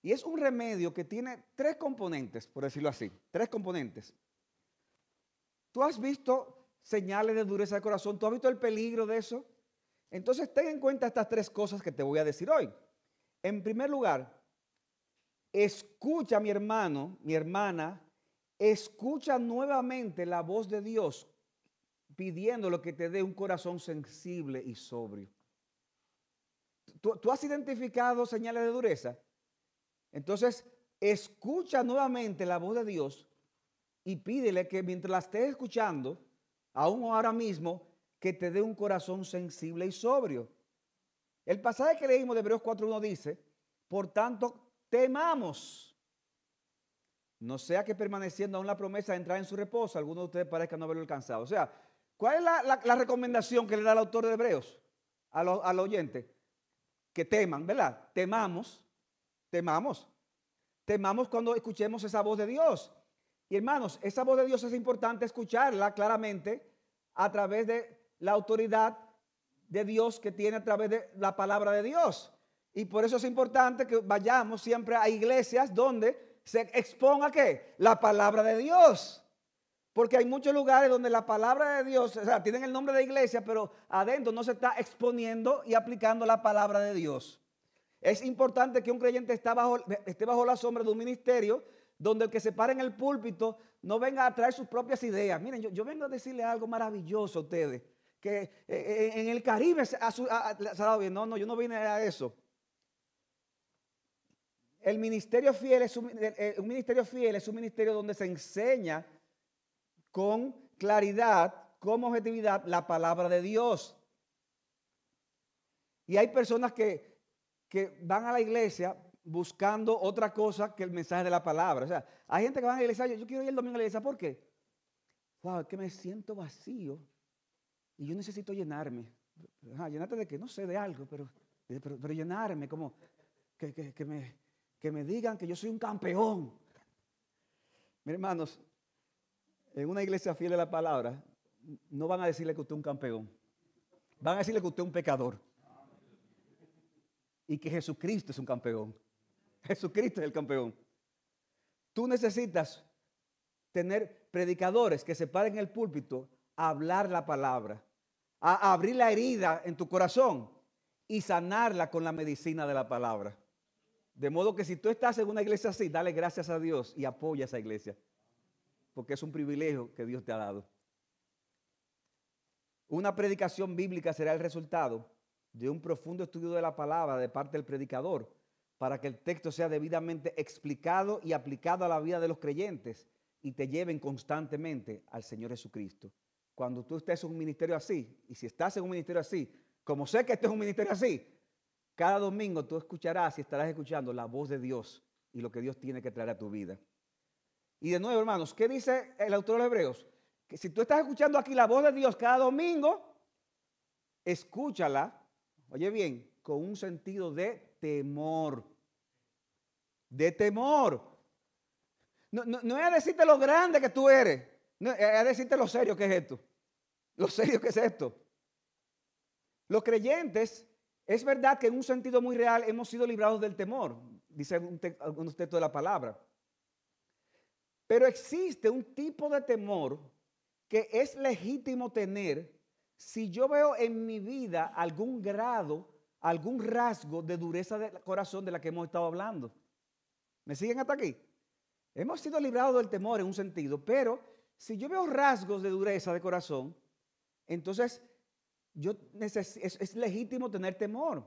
Y es un remedio que tiene tres componentes, por decirlo así, tres componentes. ¿Tú has visto señales de dureza del corazón? ¿Tú has visto el peligro de eso? Entonces ten en cuenta estas tres cosas que te voy a decir hoy. En primer lugar, escucha, mi hermano, mi hermana, escucha nuevamente la voz de Dios pidiéndole que te dé un corazón sensible y sobrio. ¿Tú has identificado señales de dureza? Entonces, escucha nuevamente la voz de Dios y pídele que mientras la estés escuchando, aún ahora mismo, que te dé un corazón sensible y sobrio. El pasaje que leímos de Hebreos 4:1 dice, por tanto, temamos, no sea que permaneciendo aún la promesa de entrar en su reposo, alguno de ustedes parezca no haberlo alcanzado. O sea, ¿cuál es la recomendación que le da el autor de Hebreos al oyente? Que teman, ¿verdad? Temamos cuando escuchemos esa voz de Dios. Y hermanos, esa voz de Dios es importante escucharla claramente a través de la autoridad de Dios que tiene a través de la palabra de Dios. Y por eso es importante que vayamos siempre a iglesias donde se exponga ¿qué? La palabra de Dios. Porque hay muchos lugares donde la palabra de Dios, o sea, tienen el nombre de iglesia, pero adentro no se está exponiendo y aplicando la palabra de Dios. Es importante que un creyente esté bajo la sombra de un ministerio donde el que se pare en el púlpito no venga a traer sus propias ideas. Miren, yo vengo a decirle algo maravilloso a ustedes, que en el Caribe se ha dado bien. No, yo no vine a eso. El ministerio fiel un ministerio fiel es un ministerio donde se enseña con claridad, con objetividad, la palabra de Dios. Y hay personas que van a la iglesia buscando otra cosa que el mensaje de la palabra. O sea, hay gente que va a la iglesia, yo quiero ir el domingo a la iglesia, ¿por qué? Wow, es que me siento vacío y yo necesito llenarme. Ajá, ¿llenarte de qué? No sé, de algo, pero llenarme, como que me digan que yo soy un campeón. Mis hermanos, en una iglesia fiel a la palabra, no van a decirle que usted es un campeón. Van a decirle que usted es un pecador. Y que Jesucristo es un campeón. Jesucristo es el campeón. Tú necesitas tener predicadores que se paren en el púlpito a hablar la palabra, a abrir la herida en tu corazón y sanarla con la medicina de la palabra. De modo que si tú estás en una iglesia así, dale gracias a Dios y apoya a esa iglesia, porque es un privilegio que Dios te ha dado. Una predicación bíblica será el resultado de un profundo estudio de la palabra de parte del predicador, para que el texto sea debidamente explicado y aplicado a la vida de los creyentes y te lleven constantemente al Señor Jesucristo. Cuando tú estés en un ministerio así, y si estás en un ministerio así, como sé que este es un ministerio así, cada domingo tú escucharás y estarás escuchando la voz de Dios y lo que Dios tiene que traer a tu vida. Y de nuevo, hermanos, ¿qué dice el autor de los Hebreos? Que si tú estás escuchando aquí la voz de Dios cada domingo, escúchala, oye bien, con un sentido de temor. De temor. No es a decirte lo grande que tú eres, no, es a decirte lo serio que es esto. Lo serio que es esto. Los creyentes, es verdad que en un sentido muy real hemos sido librados del temor, dice algunos textos de la palabra. Pero existe un tipo de temor que es legítimo tener si yo veo en mi vida algún grado, algún rasgo de dureza del corazón de la que hemos estado hablando. ¿Me siguen hasta aquí? Hemos sido librados del temor en un sentido, pero si yo veo rasgos de dureza de corazón, entonces es legítimo tener temor.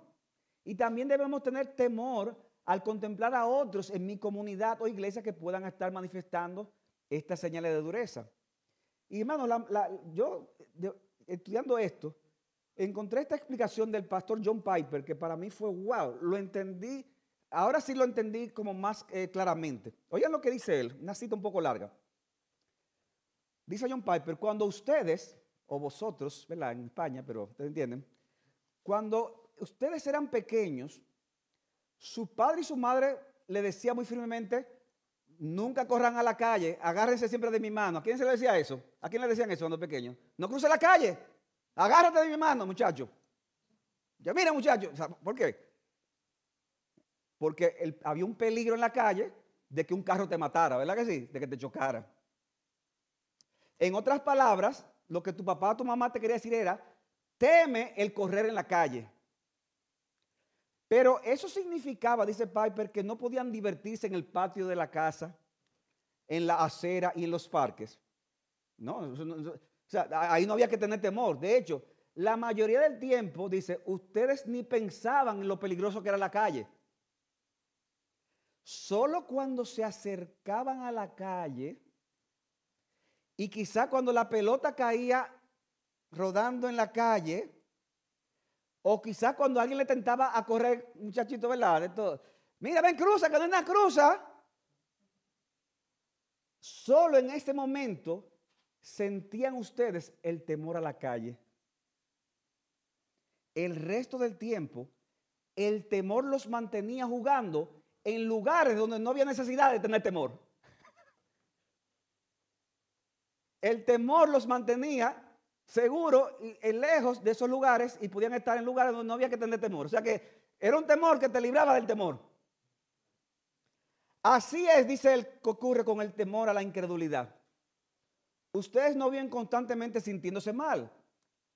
Y también debemos tener temor al contemplar a otros en mi comunidad o iglesia que puedan estar manifestando estas señales de dureza. Y hermano, yo estudiando esto, encontré esta explicación del pastor John Piper que para mí fue wow, lo entendí, ahora sí lo entendí como más claramente. Oigan lo que dice él, una cita un poco larga. Dice John Piper, cuando ustedes, o vosotros, ¿verdad? En España, pero ustedes entienden, cuando ustedes eran pequeños, su padre y su madre le decían muy firmemente, nunca corran a la calle, agárrense siempre de mi mano. ¿A quién se le decía eso? ¿A quién le decían eso cuando pequeño? No cruce la calle, agárrate de mi mano, muchacho. Ya mira, muchacho, ¿por qué? Porque había un peligro en la calle de que un carro te matara, ¿verdad que sí? De que te chocara. En otras palabras, lo que tu papá o tu mamá te quería decir era, teme el correr en la calle. Pero eso significaba, dice Piper, que no podían divertirse en el patio de la casa, en la acera y en los parques. No, o sea, ahí no había que tener temor. De hecho, la mayoría del tiempo, dice, ustedes ni pensaban en lo peligroso que era la calle. Solo cuando se acercaban a la calle y quizá cuando la pelota caía rodando en la calle, o quizás cuando alguien le tentaba a correr, muchachito, ¿verdad? De todo. Mira, ven, cruza, que no hay una cruza. Solo en este momento sentían ustedes el temor a la calle. El resto del tiempo, el temor los mantenía jugando en lugares donde no había necesidad de tener temor. El temor los mantenía seguro y lejos de esos lugares y podían estar en lugares donde no había que tener temor. O sea que era un temor que te libraba del temor. Así es, dice él, que ocurre con el temor a la incredulidad. Ustedes no viven constantemente sintiéndose mal.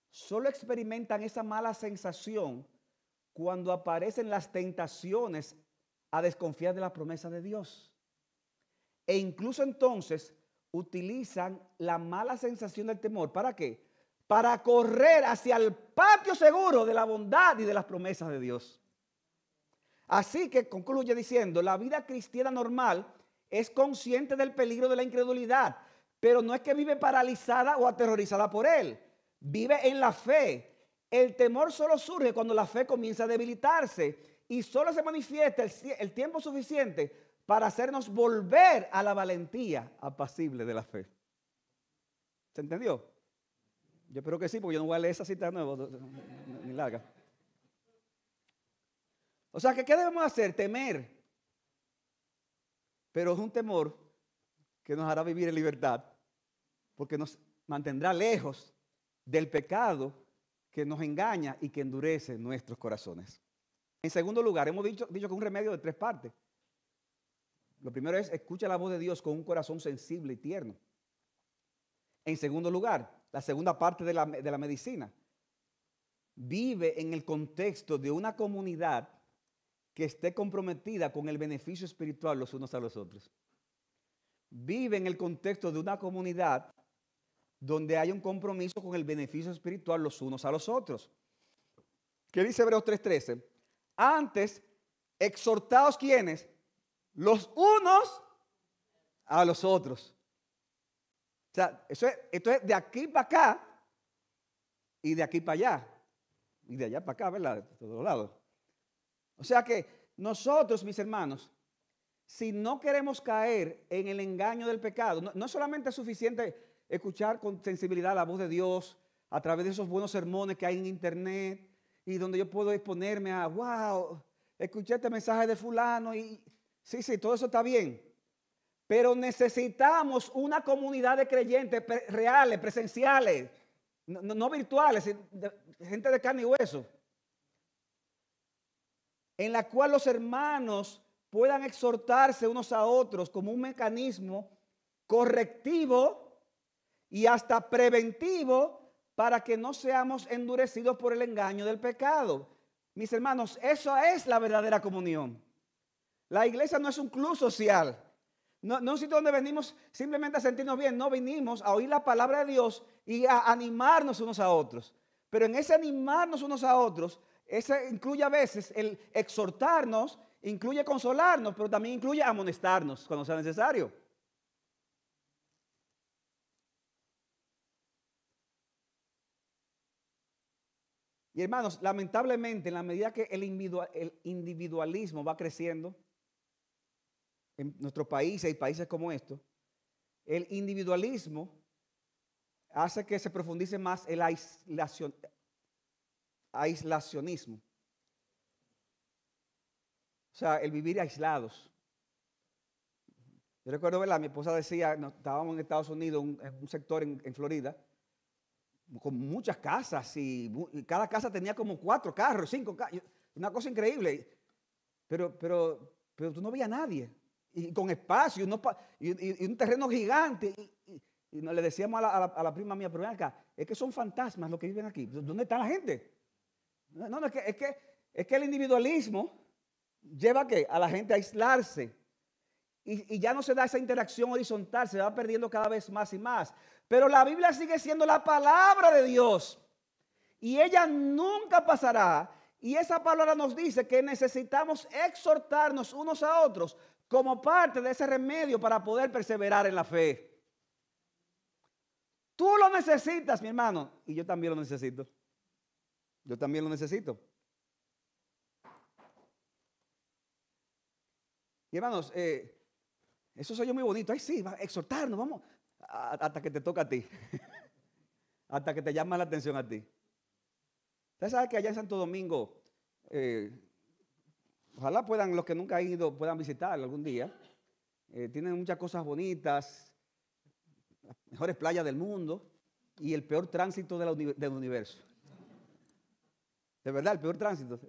Solo experimentan esa mala sensación cuando aparecen las tentaciones a desconfiar de la promesa de Dios. E incluso entonces utilizan la mala sensación del temor. ¿Para qué? Para correr hacia el patio seguro de la bondad y de las promesas de Dios. Así que concluye diciendo, la vida cristiana normal es consciente del peligro de la incredulidad, pero no es que vive paralizada o aterrorizada por él. Vive en la fe El temor solo surge cuando la fe comienza a debilitarse y solo se manifiesta el tiempo suficiente para hacernos volver a la valentía apacible de la fe. ¿Se entendió? Yo espero que sí, porque yo no voy a leer esa cita de nuevo, ni larga. O sea, ¿qué debemos hacer? Temer. Pero es un temor que nos hará vivir en libertad, porque nos mantendrá lejos del pecado que nos engaña y que endurece nuestros corazones. En segundo lugar, hemos dicho que es un remedio de 3 partes. Lo primero es, escucha la voz de Dios con un corazón sensible y tierno. En segundo lugar, la segunda parte de la medicina, vive en el contexto de una comunidad que esté comprometida con el beneficio espiritual los unos a los otros. Vive en el contexto de una comunidad donde hay un compromiso con el beneficio espiritual los unos a los otros. ¿Qué dice Hebreos 3:13? Antes, exhortaos, ¿quiénes? Los unos a los otros. O sea, esto es de aquí para acá y de aquí para allá. Y de allá para acá, ¿verdad? De todos lados. O sea que nosotros, mis hermanos, si no queremos caer en el engaño del pecado, no solamente es suficiente escuchar con sensibilidad la voz de Dios a través de esos buenos sermones que hay en internet y donde yo puedo exponerme a, wow, escuché este mensaje de fulano y sí, todo eso está bien. Pero necesitamos una comunidad de creyentes reales, presenciales, no virtuales, gente de carne y hueso, en la cual los hermanos puedan exhortarse unos a otros como un mecanismo correctivo y hasta preventivo para que no seamos endurecidos por el engaño del pecado. Mis hermanos, eso es la verdadera comunión. La iglesia no es un club social, no es un sitio donde venimos simplemente a sentirnos bien, no venimos a oír la palabra de Dios y a animarnos unos a otros. Pero en ese animarnos unos a otros, ese incluye a veces el exhortarnos, incluye consolarnos, pero también incluye amonestarnos cuando sea necesario. Y hermanos, lamentablemente, en la medida que el individualismo va creciendo en nuestros países y países como estos, el individualismo hace que se profundice más el aislacionismo. O sea, el vivir aislados. Yo recuerdo, ¿verdad? Mi esposa decía, estábamos en Estados Unidos, en un sector en Florida, con muchas casas y cada casa tenía como 4 carros, 5 carros, una cosa increíble. Pero tú no veías a nadie. Y con espacio, y un terreno gigante. Y le decíamos a la prima mía, pero ven acá, es que son fantasmas los que viven aquí. ¿Dónde está la gente? No, es que el individualismo lleva a la gente a aislarse. Y ya no se da esa interacción horizontal, se va perdiendo cada vez más y más. Pero la Biblia sigue siendo la palabra de Dios. Y ella nunca pasará. Y esa palabra nos dice que necesitamos exhortarnos unos a otros como parte de ese remedio para poder perseverar en la fe. Tú lo necesitas, mi hermano, y yo también lo necesito. Yo también lo necesito. Y hermanos, eso soy yo muy bonito. Ay, sí, va a exhortarnos, vamos, hasta que te toca a ti. Hasta que te llama la atención a ti. Ustedes saben que allá en Santo Domingo, ojalá los que nunca han ido, puedan visitar algún día. Tienen muchas cosas bonitas, las mejores playas del mundo y el peor tránsito del universo. De verdad, el peor tránsito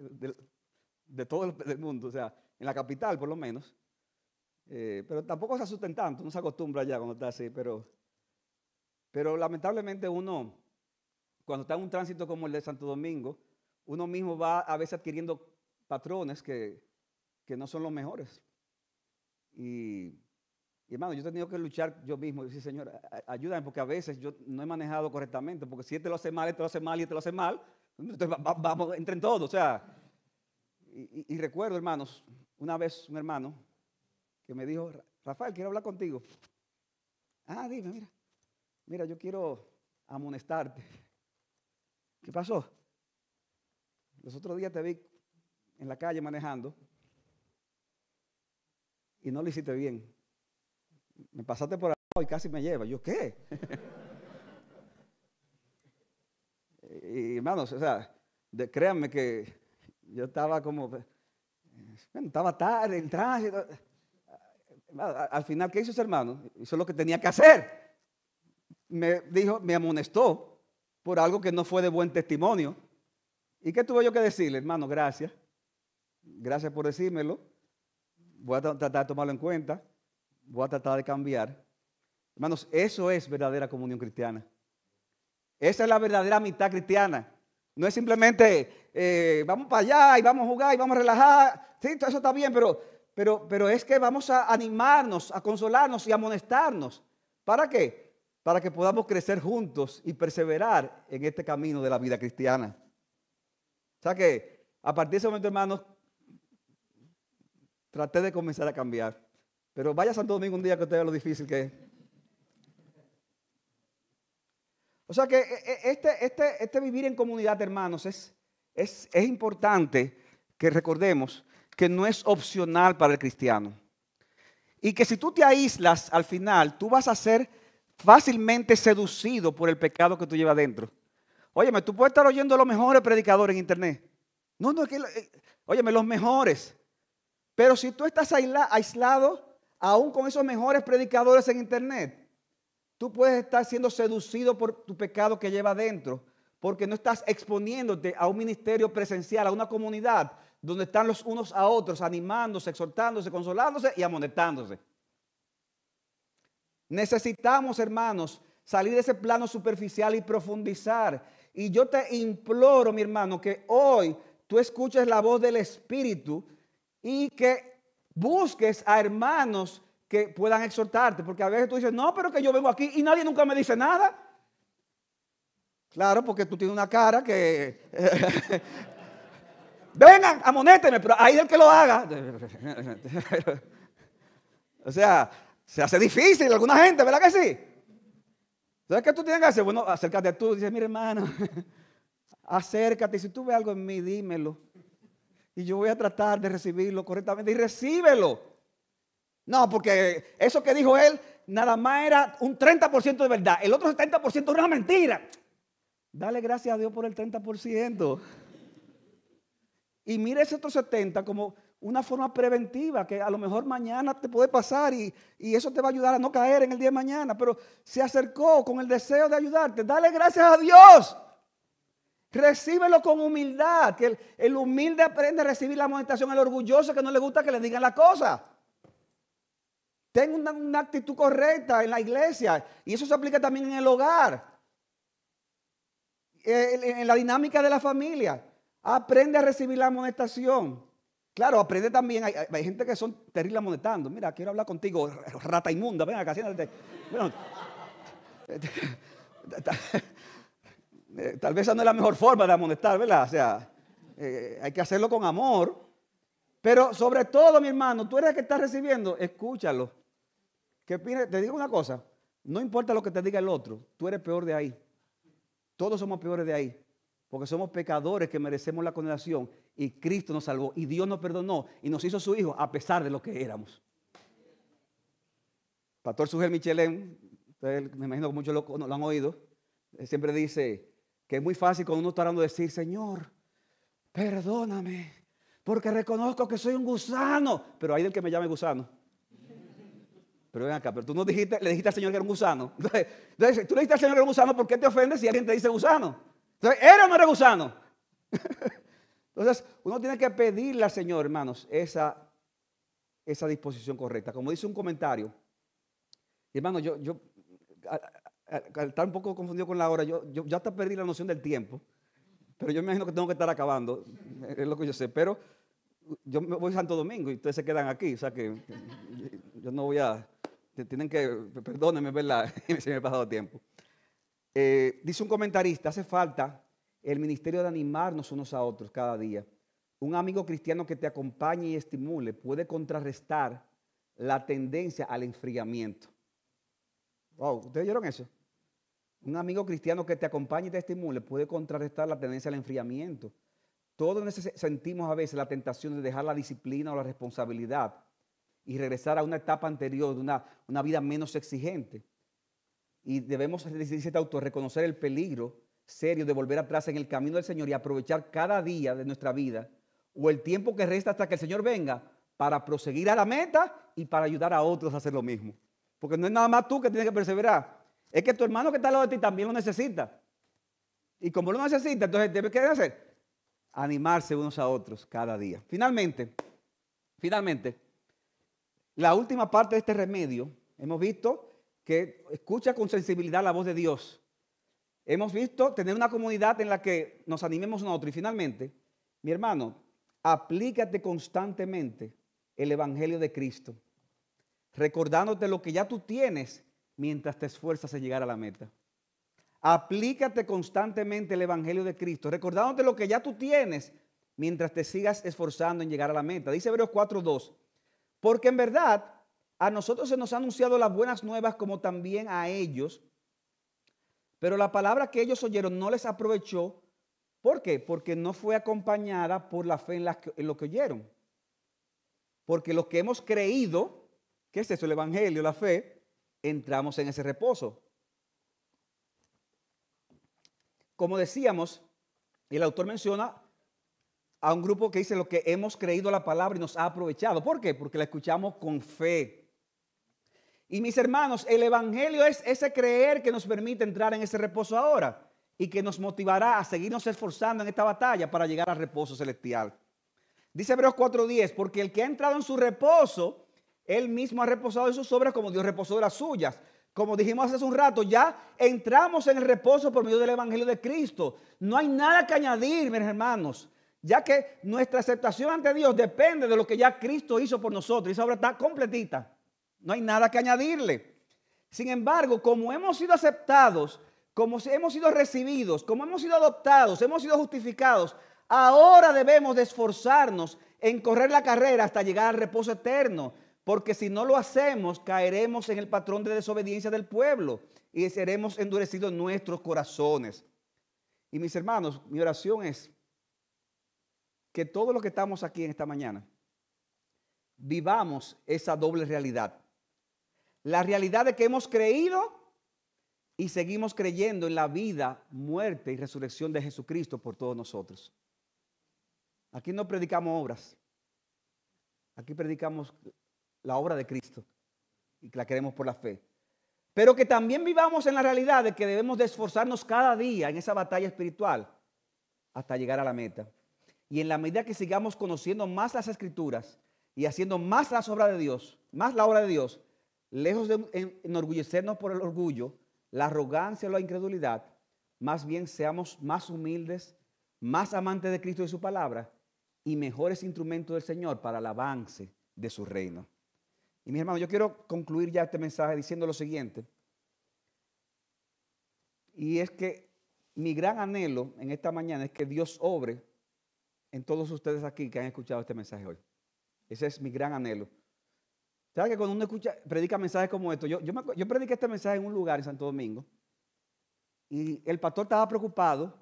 de todo el mundo, o sea, en la capital por lo menos. Pero tampoco se asusten tanto, uno se acostumbra ya cuando está así, pero lamentablemente uno, cuando está en un tránsito como el de Santo Domingo, uno mismo va a veces adquiriendo patrones que no son los mejores. Y hermano, yo he tenido que luchar yo mismo y decir, Señor, ayúdame, porque a veces yo no he manejado correctamente, porque si este lo hace mal, este lo hace mal y este lo hace mal, entonces vamos, entren todos, o sea. Y recuerdo, hermanos, una vez un hermano que me dijo, Rafael, quiero hablar contigo. Ah, dime, mira, yo quiero amonestarte. ¿Qué pasó? los otros días te vi en la calle manejando y no lo hiciste bien. Me pasaste por abajo y casi me lleva. ¿Yo qué? Y hermanos, o sea, créanme que yo estaba como, bueno, estaba tarde, en tránsito. Al final, ¿qué hizo ese hermano? Hizo lo que tenía que hacer. Me dijo, me amonestó por algo que no fue de buen testimonio. ¿Y qué tuve yo que decirle? Hermano, gracias. Gracias por decírmelo. Voy a tratar de tomarlo en cuenta. Voy a tratar de cambiar. Hermanos, eso es verdadera comunión cristiana. Esa es la verdadera amistad cristiana. No es simplemente vamos para allá y vamos a jugar y vamos a relajar. Sí, todo eso está bien, pero es que vamos a animarnos, a consolarnos y a amonestarnos. ¿Para qué? Para que podamos crecer juntos y perseverar en este camino de la vida cristiana. O sea que a partir de ese momento, hermanos, traté de comenzar a cambiar. Pero vaya a Santo Domingo un día que usted vea lo difícil que es. O sea que este vivir en comunidad, hermanos, es importante que recordemos que no es opcional para el cristiano. Y que si tú te aíslas al final, tú vas a ser fácilmente seducido por el pecado que tú llevas dentro. Óyeme, tú puedes estar oyendo a los mejores predicadores en internet. No, es que, óyeme, los mejores. Pero si tú estás aislado, aún con esos mejores predicadores en internet, tú puedes estar siendo seducido por tu pecado que lleva dentro, porque no estás exponiéndote a un ministerio presencial, a una comunidad donde están los unos a otros, animándose, exhortándose, consolándose y amonestándose. Necesitamos, hermanos, salir de ese plano superficial y profundizar. Y yo te imploro, mi hermano, que hoy tú escuches la voz del Espíritu y que busques a hermanos que puedan exhortarte, porque a veces tú dices, no, pero que yo vengo aquí y nadie nunca me dice nada. Claro, porque tú tienes una cara que... Vengan, amonétenme, pero ahí el que lo haga. O sea, se hace difícil alguna gente, ¿verdad que sí? Entonces, ¿qué tú tienes que hacer? Bueno, acércate tú, dices, mira hermano, acércate, si tú ves algo en mí, dímelo. Y yo voy a tratar de recibirlo correctamente y recíbelo. No, porque eso que dijo él nada más era un 30% de verdad. El otro 70% era una mentira. Dale gracias a Dios por el 30%. Y mire ese otro 70% como una forma preventiva que a lo mejor mañana te puede pasar y eso te va a ayudar a no caer en el día de mañana. Pero se acercó con el deseo de ayudarte. Dale gracias a Dios. Recíbelo con humildad. Que el humilde aprende a recibir la amonestación. El orgulloso que no le gusta que le digan la cosa. Ten una actitud correcta en la iglesia. Y eso se aplica también en el hogar. En la dinámica de la familia. Aprende a recibir la amonestación. Claro, aprende también. Hay gente que son terribles amonestando. Mira, quiero hablar contigo, rata inmunda. Ven acá, siéntate. Bueno, tal vez esa no es la mejor forma de amonestar, ¿verdad? O sea, hay que hacerlo con amor. Pero sobre todo, mi hermano, tú eres el que estás recibiendo, escúchalo. Te digo una cosa, no importa lo que te diga el otro, tú eres peor de ahí. Todos somos peores de ahí, porque somos pecadores que merecemos la condenación y Cristo nos salvó y Dios nos perdonó y nos hizo su hijo a pesar de lo que éramos. Pastor Sugel Michelén, ustedes me imagino que muchos lo han oído, él siempre dice que es muy fácil cuando uno está orando decir, Señor, perdóname, porque reconozco que soy un gusano, pero hay del que me llame gusano. Pero ven acá, pero tú no le dijiste al Señor que era un gusano. Entonces, tú le dijiste al Señor que era un gusano, ¿por qué te ofendes si alguien te dice gusano? Entonces, ¿era o no era gusano? Entonces, uno tiene que pedirle al Señor, hermanos, esa disposición correcta. Como dice un comentario, y hermano, yo al estar un poco confundido con la hora, yo ya hasta perdí la noción del tiempo, pero yo me imagino que tengo que estar acabando, es lo que yo sé, pero yo me voy a Santo Domingo y ustedes se quedan aquí, o sea que yo no voy a... Tienen que, perdónenme, ¿verdad? Se me ha pasado tiempo. Dice un comentarista, hace falta el ministerio de animarnos unos a otros cada día. Un amigo cristiano que te acompañe y estimule puede contrarrestar la tendencia al enfriamiento. Wow, ¿ustedes oyeron eso? Un amigo cristiano que te acompañe y te estimule puede contrarrestar la tendencia al enfriamiento. Todos sentimos a veces la tentación de dejar la disciplina o la responsabilidad y regresar a una etapa anterior de una vida menos exigente. Y debemos, dice este autor, reconocer el peligro serio de volver atrás en el camino del Señor y aprovechar cada día de nuestra vida o el tiempo que resta hasta que el Señor venga para proseguir a la meta y para ayudar a otros a hacer lo mismo. Porque no es nada más tú que tienes que perseverar, es que tu hermano que está al lado de ti también lo necesita. Y como lo necesita, entonces ¿qué debe hacer? Animarse unos a otros cada día. Finalmente, la última parte de este remedio, hemos visto que escucha con sensibilidad la voz de Dios. Hemos visto tener una comunidad en la que nos animemos uno a otro. Y finalmente, mi hermano, aplícate constantemente el Evangelio de Cristo, recordándote lo que ya tú tienes mientras te esfuerzas en llegar a la meta. Aplícate constantemente el Evangelio de Cristo, recordándote lo que ya tú tienes mientras te sigas esforzando en llegar a la meta. Dice Hebreos 4:2, porque en verdad a nosotros se nos ha anunciado las buenas nuevas como también a ellos, pero la palabra que ellos oyeron no les aprovechó. ¿Por qué? Porque no fue acompañada por la fe en lo que oyeron. Porque los que hemos creído, ¿qué es eso? El Evangelio, la fe, entramos en ese reposo. Como decíamos, el autor menciona a un grupo que dice lo que hemos creído la palabra y nos ha aprovechado. ¿Por qué? Porque la escuchamos con fe. Y mis hermanos, el Evangelio es ese creer que nos permite entrar en ese reposo ahora y que nos motivará a seguirnos esforzando en esta batalla para llegar al reposo celestial. Dice Hebreos 4:10, porque el que ha entrado en su reposo, él mismo ha reposado en sus obras como Dios reposó de las suyas. Como dijimos hace un rato, ya entramos en el reposo por medio del Evangelio de Cristo. No hay nada que añadir, mis hermanos, ya que nuestra aceptación ante Dios depende de lo que ya Cristo hizo por nosotros. Y esa obra está completita. No hay nada que añadirle. Sin embargo, como hemos sido aceptados, como hemos sido recibidos, como hemos sido adoptados, hemos sido justificados, ahora debemos de esforzarnos en correr la carrera hasta llegar al reposo eterno. Porque si no lo hacemos, caeremos en el patrón de desobediencia del pueblo y seremos endurecidos nuestros corazones. Y mis hermanos, mi oración es que todos los que estamos aquí en esta mañana vivamos esa doble realidad. La realidad de que hemos creído y seguimos creyendo en la vida, muerte y resurrección de Jesucristo por todos nosotros. Aquí no predicamos obras. Aquí predicamos la obra de Cristo y que la queremos por la fe. Pero que también vivamos en la realidad de que debemos de esforzarnos cada día en esa batalla espiritual hasta llegar a la meta. Y en la medida que sigamos conociendo más las Escrituras y haciendo más las obras de Dios, más la obra de Dios, lejos de enorgullecernos por el orgullo, la arrogancia o la incredulidad, más bien seamos más humildes, más amantes de Cristo y de su palabra y mejores instrumentos del Señor para el avance de su reino. Y mis hermanos, yo quiero concluir ya este mensaje diciendo lo siguiente. Y es que mi gran anhelo en esta mañana es que Dios obre en todos ustedes aquí que han escuchado este mensaje hoy. Ese es mi gran anhelo. ¿Sabes que cuando uno predica mensajes como estos? Yo prediqué este mensaje en un lugar en Santo Domingo y el pastor estaba preocupado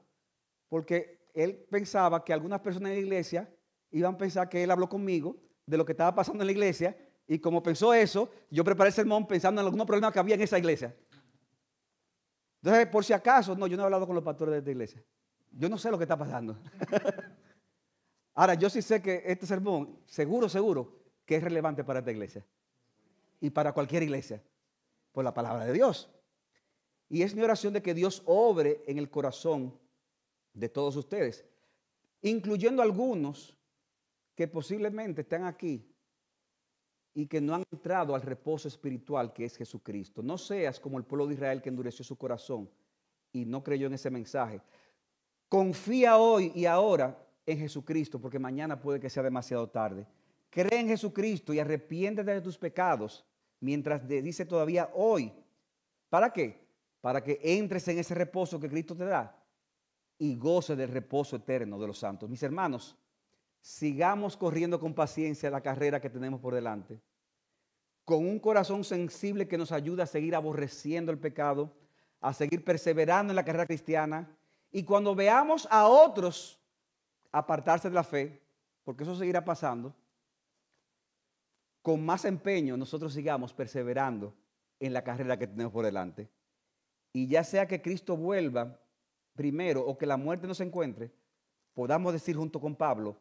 porque él pensaba que algunas personas en la iglesia iban a pensar que él habló conmigo de lo que estaba pasando en la iglesia y como pensó eso, yo preparé el sermón pensando en algunos problemas que había en esa iglesia. Entonces, por si acaso, yo no he hablado con los pastores de esta iglesia. Yo no sé lo que está pasando. Ahora, yo sí sé que este sermón, seguro, que es relevante para esta iglesia. Y para cualquier iglesia. Por la palabra de Dios. Y es mi oración de que Dios obre en el corazón de todos ustedes. Incluyendo algunos que posiblemente están aquí y que no han entrado al reposo espiritual que es Jesucristo. No seas como el pueblo de Israel que endureció su corazón y no creyó en ese mensaje. Confía hoy y ahora en Jesucristo, porque mañana puede que sea demasiado tarde. Cree en Jesucristo y arrepiéntete de tus pecados mientras dice todavía hoy. ¿Para qué? Para que entres en ese reposo que Cristo te da y goce del reposo eterno de los santos. Mis hermanos, sigamos corriendo con paciencia la carrera que tenemos por delante, con un corazón sensible que nos ayuda a seguir aborreciendo el pecado, a seguir perseverando en la carrera cristiana. Y cuando veamos a otros apartarse de la fe, porque eso seguirá pasando, con más empeño nosotros sigamos perseverando en la carrera que tenemos por delante. Y ya sea que Cristo vuelva primero o que la muerte nos encuentre, podamos decir junto con Pablo,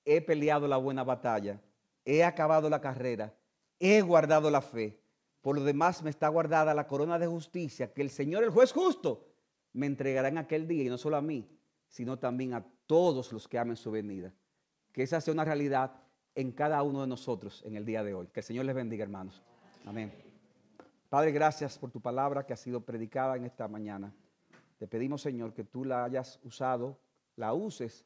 he peleado la buena batalla, he acabado la carrera, he guardado la fe. Por lo demás me está guardada la corona de justicia que el Señor, el juez justo, me entregará en aquel día, y no solo a mí, sino también a todos los que amen su venida. Que esa sea una realidad en cada uno de nosotros en el día de hoy. Que el Señor les bendiga, hermanos. Amén. Padre, gracias por tu palabra que ha sido predicada en esta mañana. Te pedimos, Señor, que tú la hayas usado, la uses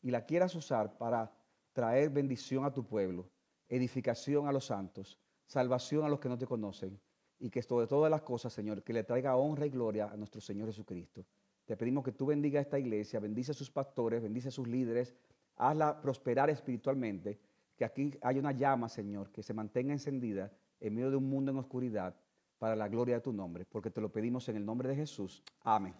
y la quieras usar para traer bendición a tu pueblo, edificación a los santos, salvación a los que no te conocen, y que sobre todas las cosas, Señor, que le traiga honra y gloria a nuestro Señor Jesucristo. Te pedimos que tú bendiga esta iglesia, bendice a sus pastores, bendice a sus líderes, hazla prosperar espiritualmente, que aquí haya una llama, Señor, que se mantenga encendida en medio de un mundo en oscuridad para la gloria de tu nombre, porque te lo pedimos en el nombre de Jesús. Amén.